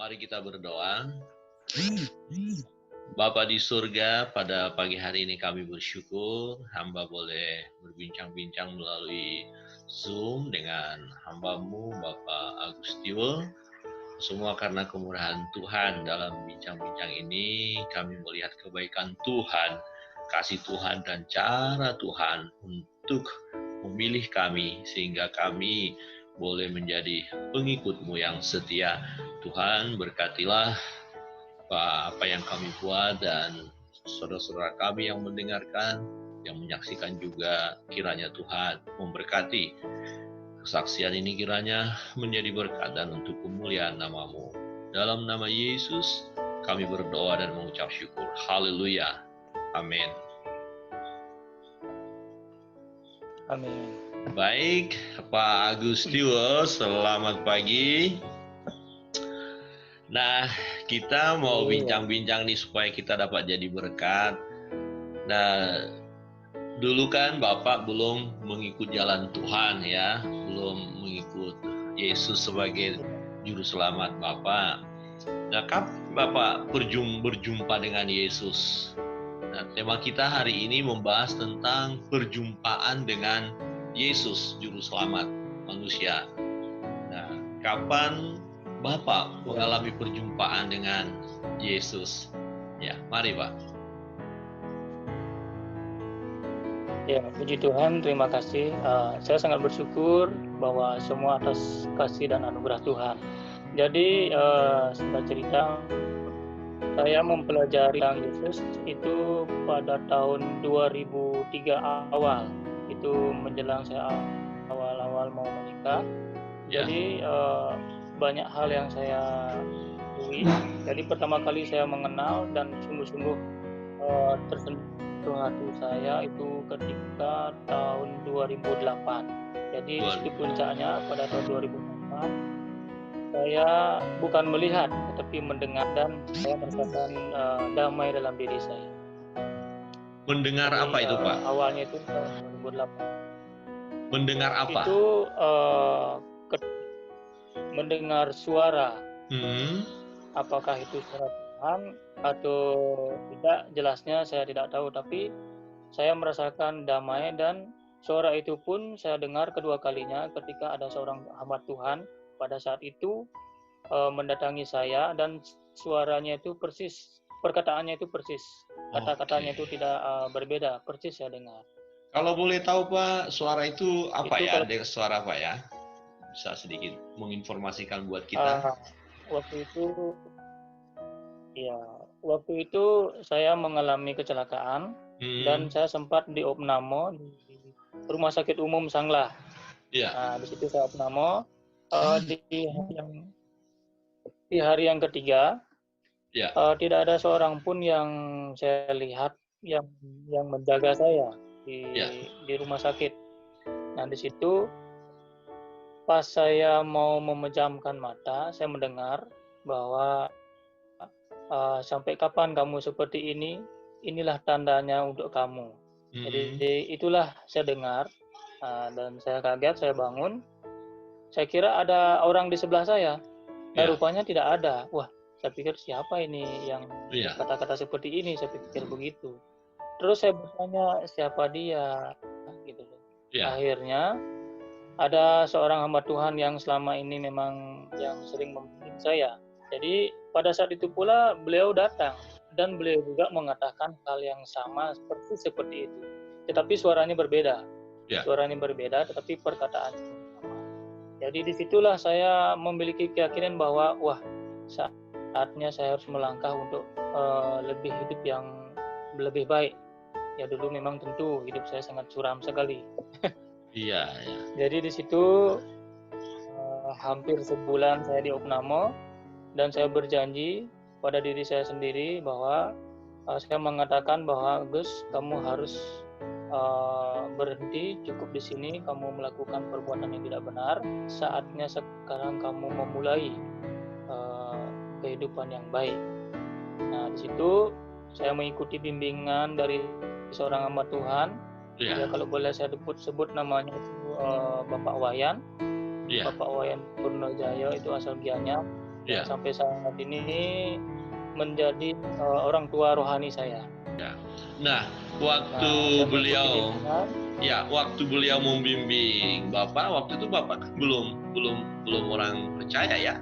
Mari kita berdoa. Bapa di surga, pada pagi hari ini kami bersyukur hamba boleh berbincang-bincang melalui Zoom dengan hamba-Mu Bapak Agustio. Semua karena kemurahan Tuhan. Dalam bincang-bincang ini kami melihat kebaikan Tuhan, kasih Tuhan dan cara Tuhan untuk memilih kami sehingga kami boleh menjadi pengikut-Mu yang setia. Tuhan berkatilah apa yang kami buat dan saudara-saudara kami yang mendengarkan, yang menyaksikan juga, kiranya Tuhan memberkati. Kesaksian ini kiranya menjadi berkat dan untuk kemuliaan nama-Mu. Dalam nama Yesus kami berdoa dan mengucap syukur. Haleluya. Amin. Amin. Baik, Pak Agustio, selamat pagi. Nah, kita mau bincang-bincang nih supaya kita dapat jadi berkat. Nah, dulu kan Bapak belum mengikut jalan Tuhan ya, belum mengikut Yesus sebagai juru selamat Bapak. Nah, kapan Bapak berjumpa dengan Yesus? Nah, tema kita hari ini membahas tentang perjumpaan dengan Yesus, juru selamat manusia. Nah, kapan Bapak mengalami perjumpaan dengan Yesus? Ya, mari Pak. Ya, puji Tuhan, terima kasih. Saya sangat bersyukur bahwa semua atas kasih dan anugerah Tuhan. Jadi, singkat cerita, saya mempelajari tentang Yesus itu pada tahun 2003 awal. Itu menjelang saya awal-awal mau menikah. Jadi, banyak hal yang saya lalui. Jadi pertama kali saya mengenal dan sungguh-sungguh tersentuh hati saya itu ketika tahun 2008. Jadi itu puncaknya pada tahun 2008. Saya bukan melihat tetapi mendengar dan saya merasakan damai dalam diri saya. Mendengar jadi, apa itu Pak? Awalnya itu tahun 2008. Mendengar apa? Itu mendengar suara. Apakah itu suara Tuhan atau tidak, jelasnya saya tidak tahu, tapi saya merasakan damai dan suara itu pun saya dengar kedua kalinya ketika ada seorang hamba Tuhan pada saat itu mendatangi saya dan suaranya itu persis, perkataannya itu persis, kata-katanya itu tidak berbeda, persis saya dengar. Kalau boleh tahu Pak, suara itu apa itu ya? Ada suara apa ya? Bisa sedikit menginformasikan buat kita. Waktu itu saya mengalami kecelakaan dan saya sempat di opname di Rumah Sakit Umum Sanglah. Nah, di situ saya opname di hari yang ketiga. Tidak ada seorang pun yang saya lihat yang menjaga saya di rumah sakit. Nah, di situ pas saya mau memejamkan mata, saya mendengar bahwa sampai kapan kamu seperti ini? Inilah tandanya untuk kamu. Jadi itulah saya dengar dan saya kaget, saya bangun. Saya kira ada orang di sebelah saya. Rupanya tidak ada. Wah, saya pikir siapa ini yang kata-kata seperti ini? Saya pikir begitu. Terus saya bertanya siapa dia, gitu. Akhirnya ada seorang hamba Tuhan yang selama ini memang yang sering membimbing saya. Jadi pada saat itu pula beliau datang dan beliau juga mengatakan hal yang sama seperti itu. Tetapi suaranya berbeda. Suaranya berbeda tetapi perkataannya sama. Jadi disitulah saya memiliki keyakinan bahwa wah, saatnya saya harus melangkah untuk lebih hidup yang lebih baik. Ya dulu memang tentu hidup saya sangat suram sekali. Iya. Jadi di situ hampir sebulan saya di opname dan saya berjanji pada diri saya sendiri bahwa saya mengatakan bahwa Gus, kamu harus berhenti, cukup di sini, kamu melakukan perbuatan yang tidak benar. Saatnya sekarang kamu memulai kehidupan yang baik. Nah, di situ saya mengikuti bimbingan dari seorang hamba Tuhan. Ya, kalau boleh saya sebut namanya itu Bapak Wayan. Bapak Wayan Purnojaya itu asal Gianyar. yang sampai saat ini menjadi orang tua rohani saya. Ya. Nah, waktu beliau membimbing Bapak, waktu itu Bapak kan belum orang percaya ya?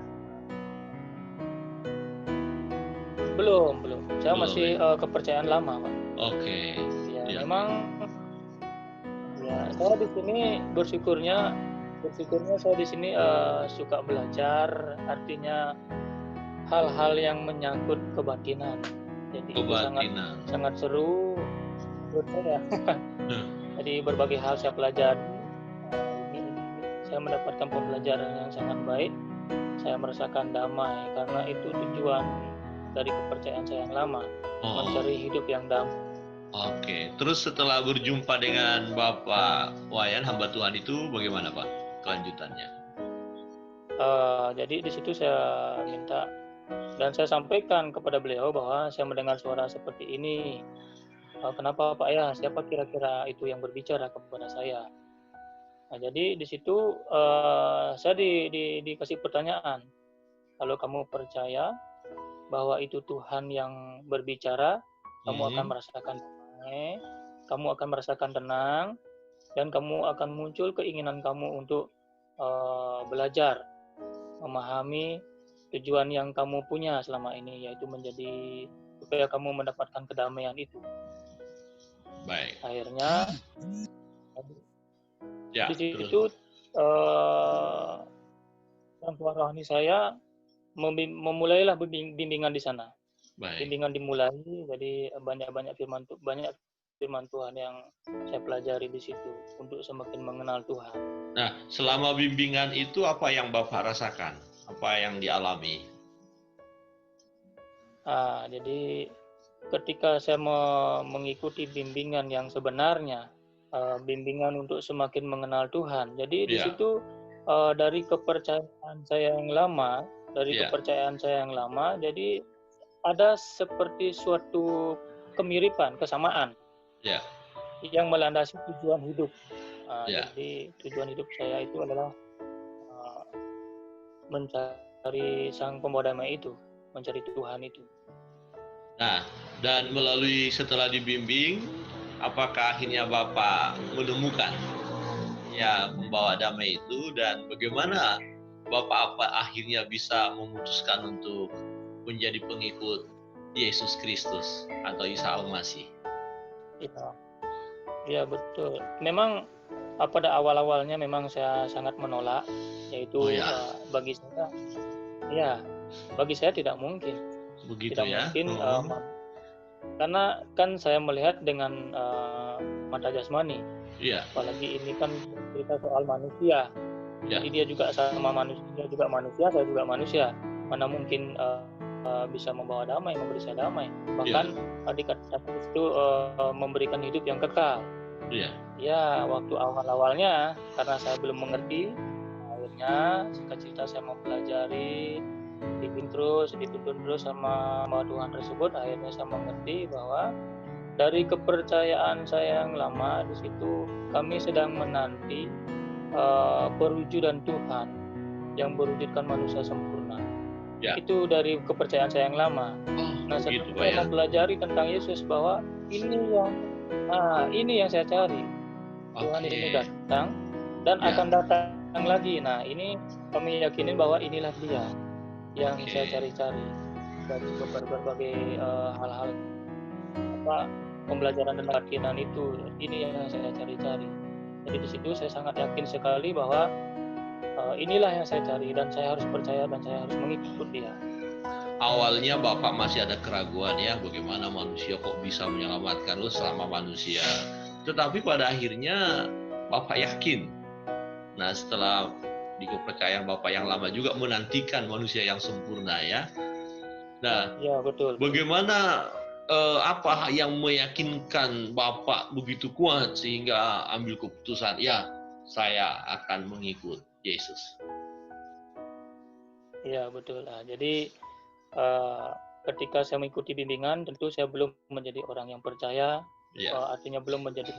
Belum. Saya masih kepercayaan lama, Pak. Oke. Ya, memang ya saya di sini bersyukurnya saya di sini suka belajar, artinya hal-hal yang menyangkut kebatinan. Jadi itu sangat seru menurut saya. Jadi berbagai hal saya pelajari. Saya mendapatkan pembelajaran yang sangat baik. Saya merasakan damai karena itu tujuan dari kepercayaan saya yang lama, mencari hidup yang damai. Oke, terus setelah berjumpa dengan Bapak Wayan, hamba Tuhan itu bagaimana Pak kelanjutannya? Jadi di situ saya minta dan saya sampaikan kepada beliau bahwa saya mendengar suara seperti ini. Kenapa Pak ya? Siapa kira-kira itu yang berbicara kepada saya? Nah, jadi di situ saya dikasih pertanyaan. Kalau kamu percaya bahwa itu Tuhan yang berbicara, kamu akan merasakan damai, kamu akan merasakan tenang, dan kamu akan muncul keinginan kamu untuk belajar, memahami tujuan yang kamu punya selama ini, yaitu menjadi supaya kamu mendapatkan kedamaian itu. Baik. Akhirnya di situ orang tua rohani saya memulailah bimbingan di sana. Baik. Bimbingan dimulai, jadi banyak firman Tuhan yang saya pelajari di situ untuk semakin mengenal Tuhan. Nah, selama bimbingan itu apa yang Bapak rasakan? Apa yang dialami? Jadi ketika saya mengikuti bimbingan yang sebenarnya, bimbingan untuk semakin mengenal Tuhan. Jadi di situ dari kepercayaan saya yang lama, jadi ada seperti suatu kemiripan, kesamaan yang melandasi tujuan hidup. Jadi tujuan hidup saya itu adalah mencari Sang Pembawa Damai itu, mencari Tuhan itu. Nah, dan melalui setelah dibimbing, apakah akhirnya Bapak menemukan pembawa damai itu, dan bagaimana Bapak akhirnya bisa memutuskan untuk menjadi pengikut Yesus Kristus atau Isa Al-Masih? Iya betul. Memang pada awal-awalnya memang saya sangat menolak, yaitu bagi saya tidak mungkin. Mungkin karena kan saya melihat dengan mata jasmani. Apalagi ini kan cerita soal manusia. Jadi dia juga sama manusia, saya juga manusia. Mana mungkin bisa membawa damai, memberi saya damai. Bahkan dikatakan itu memberikan hidup yang kekal. Waktu awal-awalnya karena saya belum mengerti, akhirnya singkat cerita saya mempelajari, dituntun terus sama Tuhan tersebut. Akhirnya saya mengerti bahwa dari kepercayaan saya yang lama di situ kami sedang menanti perwujudan Tuhan yang berwujudkan manusia sempurna. Itu dari kepercayaan saya yang lama. Nah, setelah saya mempelajari tentang Yesus bahwa ini yang saya cari. Tuhan itu datang dan akan datang lagi. Nah, ini kami yakinin bahwa inilah Dia yang saya cari-cari dari berbagai hal-hal pembelajaran dan keyakinan itu. Ini yang saya cari-cari. Jadi di situ saya sangat yakin sekali bahwa inilah yang saya cari dan saya harus percaya dan saya harus mengikut Dia. Awalnya Bapak masih ada keraguan bagaimana manusia kok bisa menyelamatkan lo selama manusia. Tetapi pada akhirnya Bapak yakin. Nah, setelah di kepercayaan Bapak yang lama juga menantikan manusia yang sempurna Nah, betul. Bagaimana apa yang meyakinkan Bapak begitu kuat sehingga ambil keputusan saya akan mengikut Yesus? Iya betul. Jadi ketika saya mengikuti bimbingan, tentu saya belum menjadi orang yang percaya, artinya belum menjadi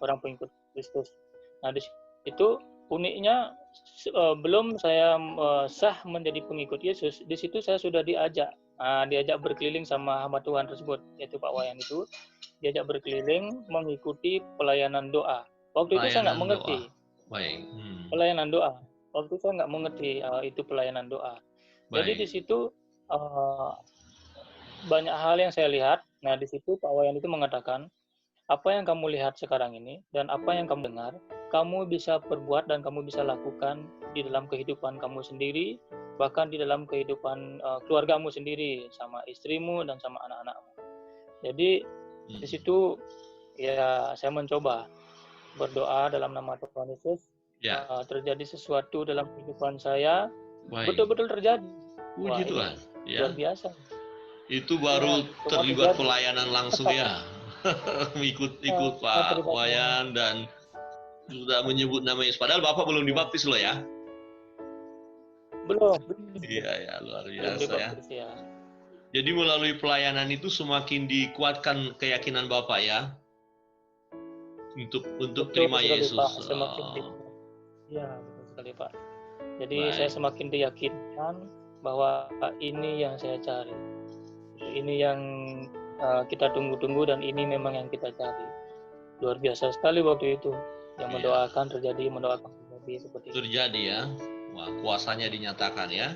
orang pengikut Kristus. Nah di situ uniknya belum saya sah menjadi pengikut Yesus, di situ saya sudah diajak berkeliling sama hamba Tuhan tersebut, yaitu Pak Wayan itu, diajak berkeliling mengikuti pelayanan doa. Waktu itu saya nggak mengerti. Baik. Pelayanan doa. Waktu itu saya nggak mengerti itu pelayanan doa. Baik. Jadi di situ banyak hal yang saya lihat. Nah, di situ Pak Wayan itu mengatakan, apa yang kamu lihat sekarang ini dan apa yang kamu dengar, kamu bisa perbuat dan kamu bisa lakukan di dalam kehidupan kamu sendiri, bahkan di dalam kehidupan keluargamu sendiri, sama istrimu dan sama anak-anakmu. Jadi di situ ya saya mencoba berdoa dalam nama Tuhan Yesus, terjadi sesuatu dalam kehidupan saya. Baik. Betul-betul terjadi. Puji Tuhan. Luar biasa. Itu baru terlibat pelayanan langsung ya. ikut Pak Wayan dan sudah menyebut nama Yesus. Padahal Bapak belum dibaptis loh ya. Belum. Iya, luar biasa ya. Jadi melalui pelayanan itu semakin dikuatkan keyakinan Bapak ya. Untuk terima Yesus. Iya, betul sekali Pak. Jadi saya semakin diyakinkan bahwa ini yang saya cari. Ini yang kita tunggu-tunggu dan ini memang yang kita cari. Luar biasa sekali waktu itu. Yang mendoakan terjadi seperti itu. Terjadi ya. Wah, kuasanya dinyatakan ya.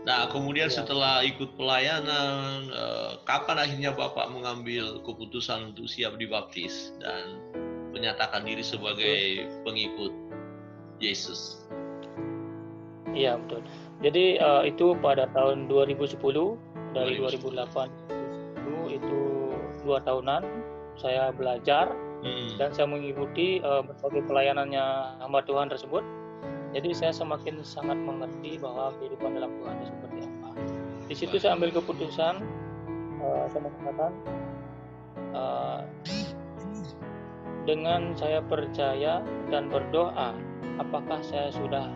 Nah, kemudian setelah ikut pelayanan, kapan akhirnya Bapak mengambil keputusan untuk siap dibaptis dan menyatakan diri sebagai pengikut Yesus? Iya, betul. Jadi itu pada tahun 2010, dari 2008 itu 2 tahunan saya belajar dan saya mengikuti berbagai pelayanannya hamba Tuhan tersebut. Jadi saya semakin sangat mengerti bahwa kehidupan dalam Tuhan itu seperti apa. Di situ saya ambil keputusan, saya mengatakan dengan saya percaya dan berdoa, apakah saya sudah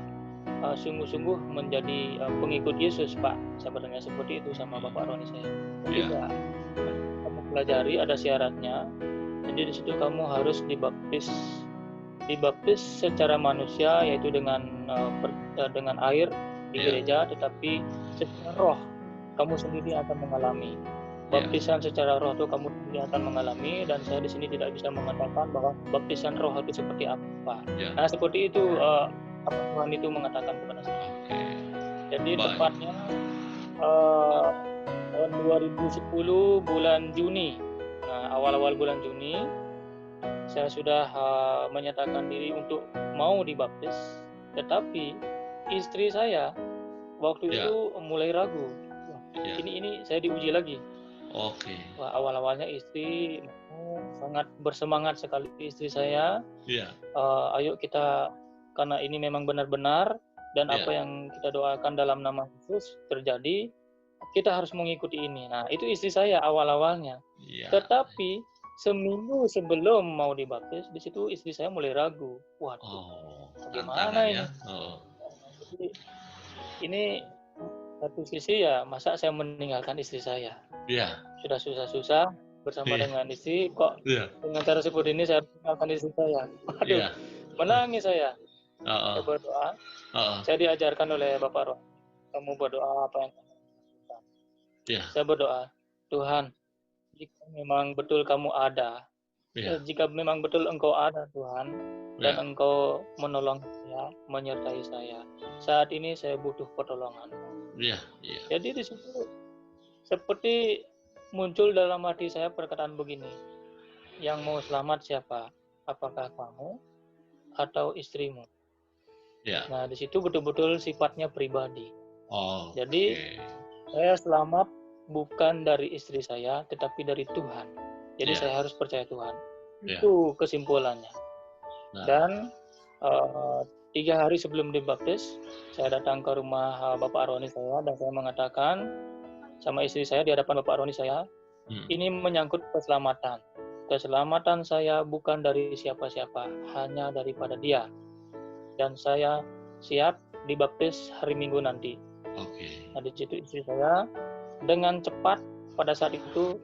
sungguh-sungguh menjadi pengikut Yesus, Pak? Saya bertanya seperti itu sama Bapak Roni saya. Tidak. Kamu pelajari ada syaratnya. Jadi di situ kamu harus dibaptis secara manusia, yaitu dengan air di gereja, tetapi secara roh kamu sendiri akan mengalami. Baptisan secara roh itu kamu sendiri akan mengalami, dan saya di sini tidak bisa mengatakan bahwa baptisan roh itu seperti apa. Nah, seperti itu apa Tuhan itu mengatakan kepada saya. Jadi tepatnya tahun 2010 bulan Juni. Nah, awal-awal bulan Juni saya sudah menyatakan diri untuk mau dibaptis, tetapi istri saya waktu itu mulai ragu. Ini saya diuji lagi. Wah, awal-awalnya istri sangat bersemangat sekali istri saya. Ayo kita, karena ini memang benar-benar dan apa yang kita doakan dalam nama Yesus terjadi, kita harus mengikuti ini. Nah, itu istri saya awal-awalnya. Tetapi seminggu sebelum mau dibaptis, di situ istri saya mulai ragu. Waduh, bagaimana ini? Jadi, ini satu sisi ya, masa saya meninggalkan istri saya? Sudah susah-susah bersama dengan istri, kok dengan cara seperti ini saya meninggalkan istri saya? Waduh, menangis saya. Saya berdoa. Saya diajarkan oleh Bapak Roh, kamu berdoa apa yang kamu lakukan. Saya berdoa, Tuhan, jika memang betul kamu ada, jika memang betul Engkau ada Tuhan, dan Engkau menolong saya, menyertai saya, saat ini saya butuh pertolongan. Jadi di situ seperti muncul dalam hati saya perkataan begini, yang mau selamat siapa? Apakah kamu atau istrimu? Nah, di situ betul-betul sifatnya pribadi. Jadi saya selamat bukan dari istri saya, tetapi dari Tuhan. Jadi saya harus percaya Tuhan. Itu kesimpulannya. Dan 3 hari sebelum dibaptis, saya datang ke rumah Bapak Roni saya, dan saya mengatakan sama istri saya di hadapan Bapak Roni saya, ini menyangkut keselamatan. Keselamatan saya bukan dari siapa-siapa, hanya daripada Dia. Dan saya siap dibaptis hari Minggu nanti. Nah, di situ istri saya dengan cepat pada saat itu